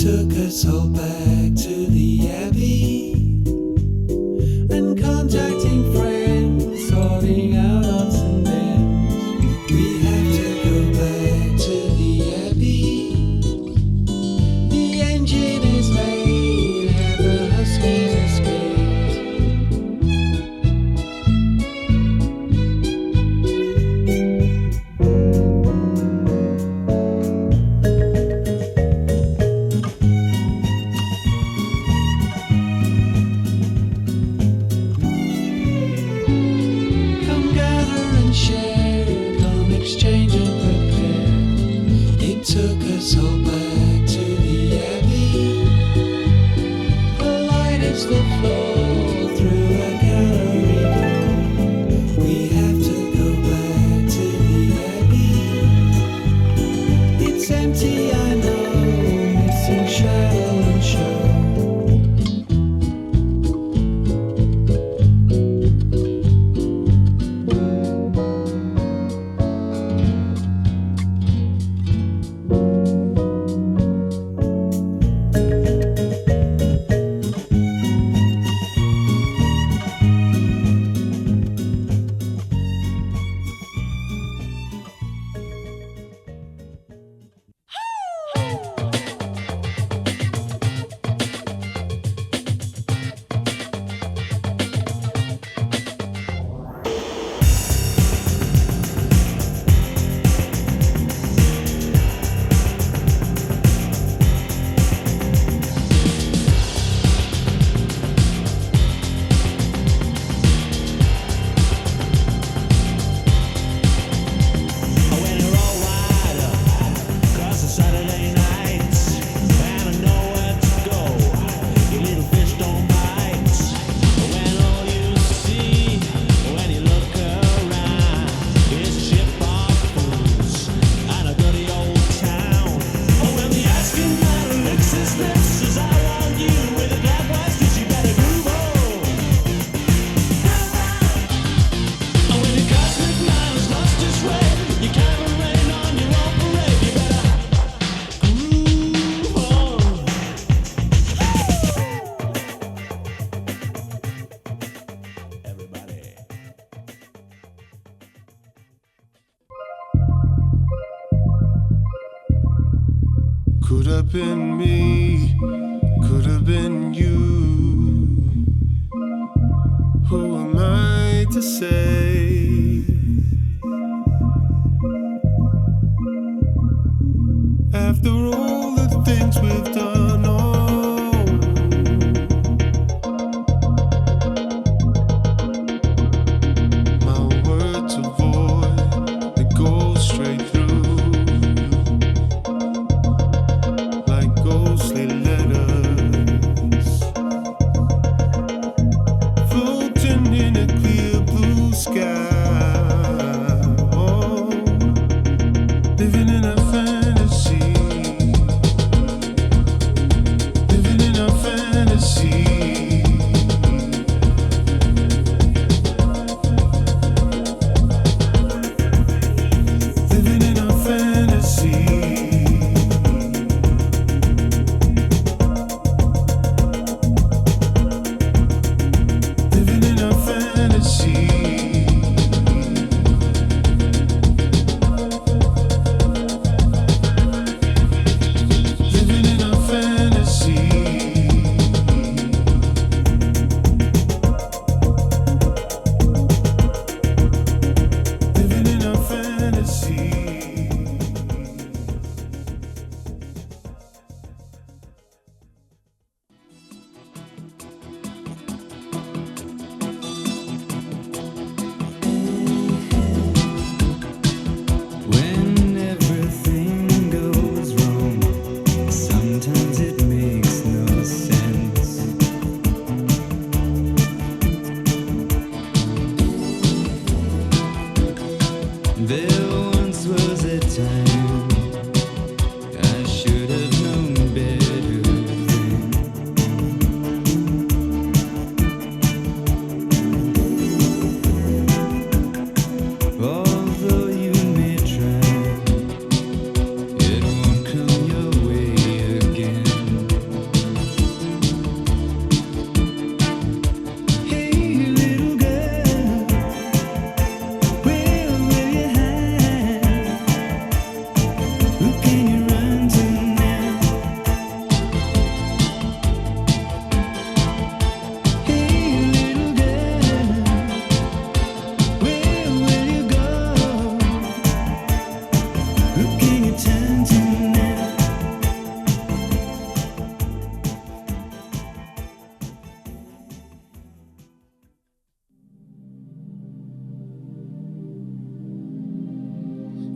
took us all back to the Abbey and contacting friends, sorting out odds and ends. We have to go back to the Abbey. The engine is made and the Huskies escaped. Come gather and share, come exchange and prepare. It took us all back to the Abbey. Polite as the floor through a gallery door. We have to go back to the Abbey. It's empty, I know, missing shadow and show. Could have been me, could have been you. Who am I to say? After all the things we've done, oh, my words are void, they go straight through. Like ghostly letters floating in a clear blue sky.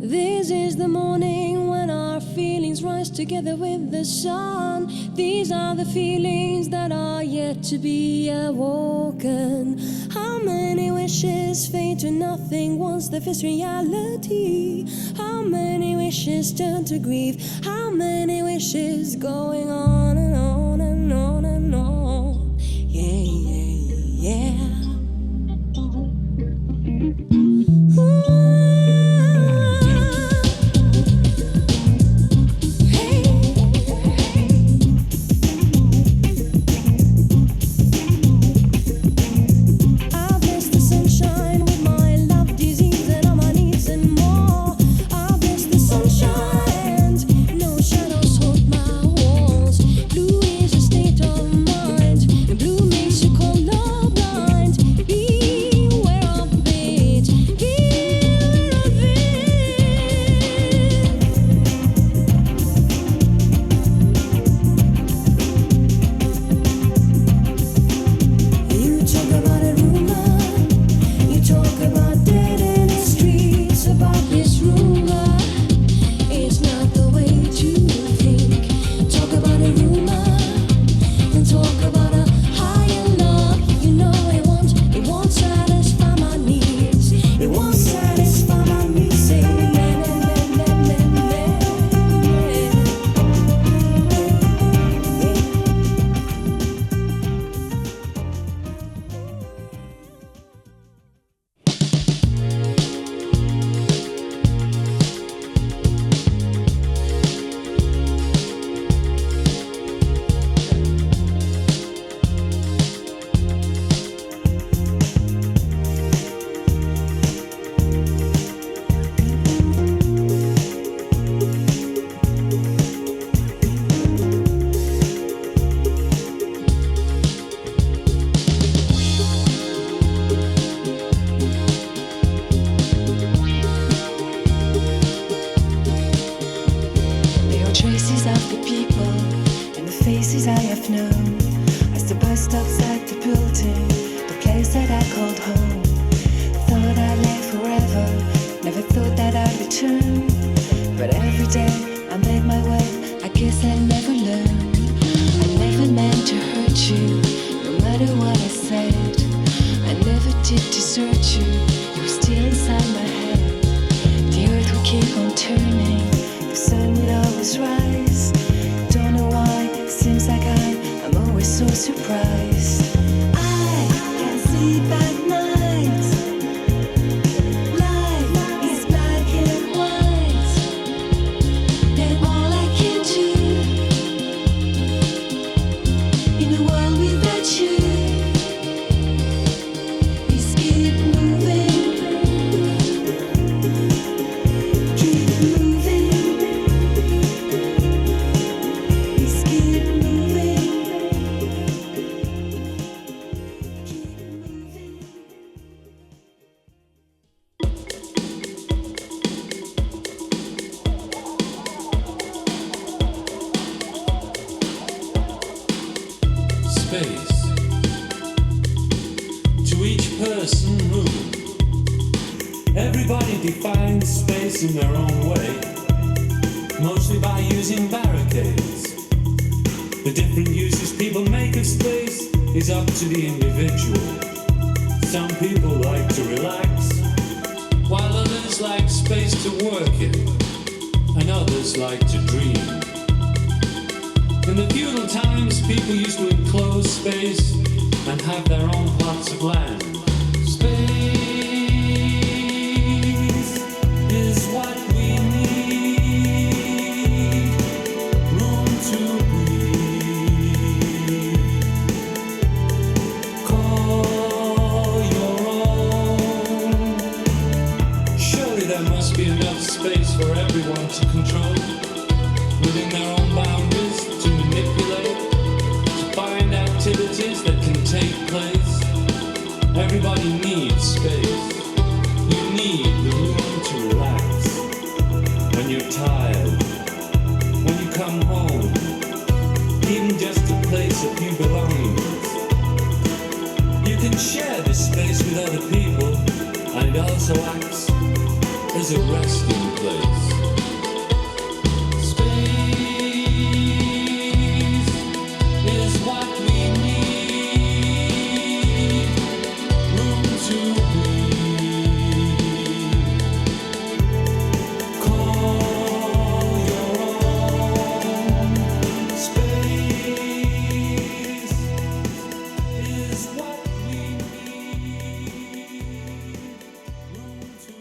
This is the morning when our feelings rise together with the sun. These are the feelings that are yet to be awoken. How many wishes fade to nothing once they face reality? How many wishes turn to grief? How many wishes going on and on and on and on? Yeah, yeah, yeah. In their own way, mostly by using barricades. The different uses people make of space is up to the individual. Some people like to relax, while others like space to work in, and others like to dream. In the feudal times, people used to enclose space and have their own plots of land. Is what we need, room to breathe. Call your own. Surely there must be enough space for everyone to control, within their own boundaries, to manipulate, to find activities that can take place. Everybody needs space. You need the room to relax. When you're tired, when you come home, even just to place a few belongings. You can share this space with other people, and it also acts as a resting place. place. Space is what we need. Room to breathe. Call your own. Space is what we need. Room to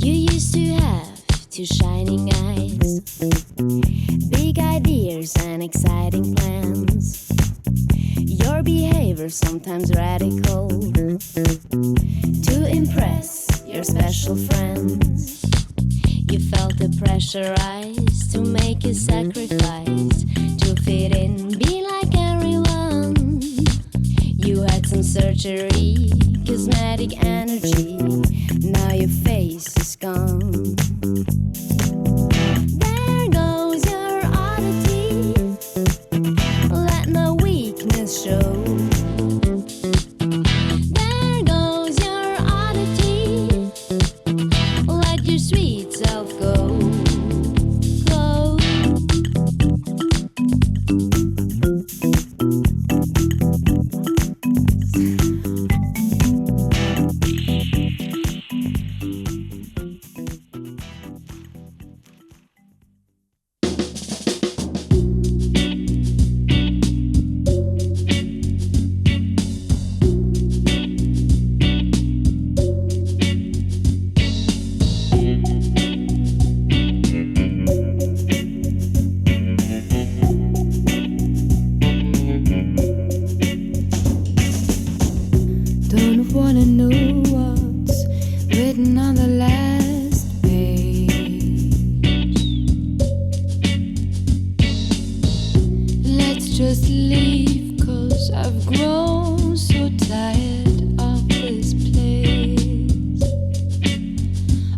You used to have two shining eyes, big ideas and exciting plans. Your behavior sometimes radical to impress your special friends. You felt the pressurized to make a sacrifice to fit in, be like everyone. You had some surgery, cosmetic energy. Now your face is gone. There goes your oddity. Let no weakness show. There goes your oddity. Let your sweet self go. Go. Don't wanna know what's written on the last page. Let's just leave, 'cause I've grown so tired of this place.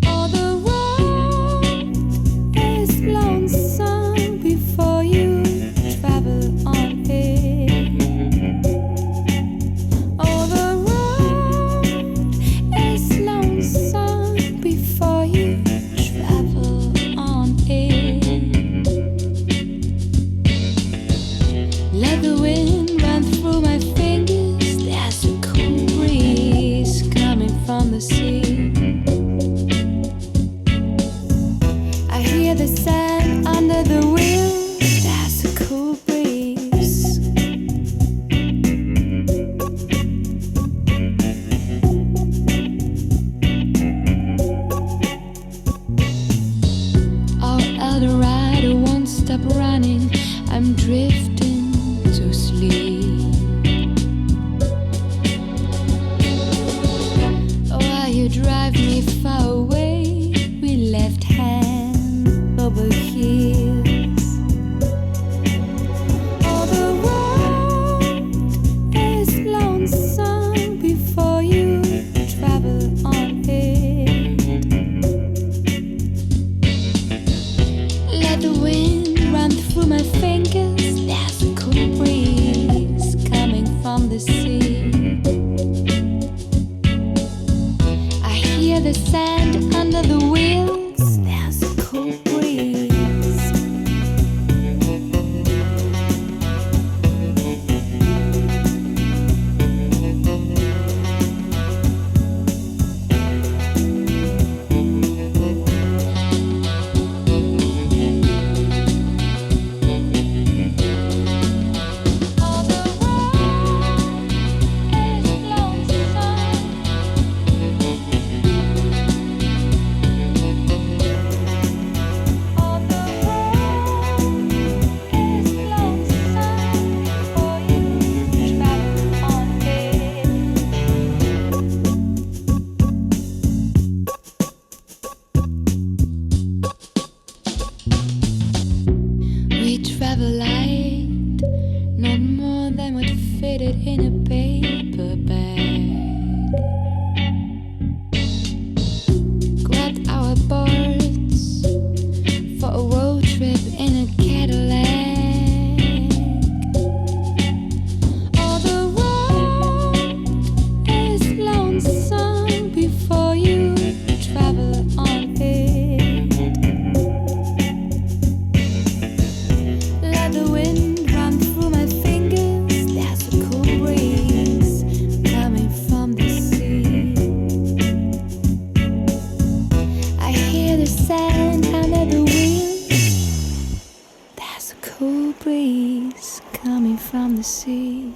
All the road is lonesome before you travel on it. All the road is lonesome before you travel on it. Let the wind run through my fingers. There's a cool breeze coming from the sea. I hear the sand under the wheels. There's a cool breeze. Our Eldorado won't stop running. I'm drifting to sleep. While you drive me far away, we left hand over heels. All the road is lonesome before you travel on it. Let the wind run through my fingers. There's a cool breeze. not more than what fitted in a paper bag. Grabbed our boards for a road trip in a Cadillac. Oh, the road is lonesome before you travel on it. Let the wind run through my fingers. There's a cool breeze coming from the sea. I hear the sand under the wheels. There's a cool breeze coming from the sea.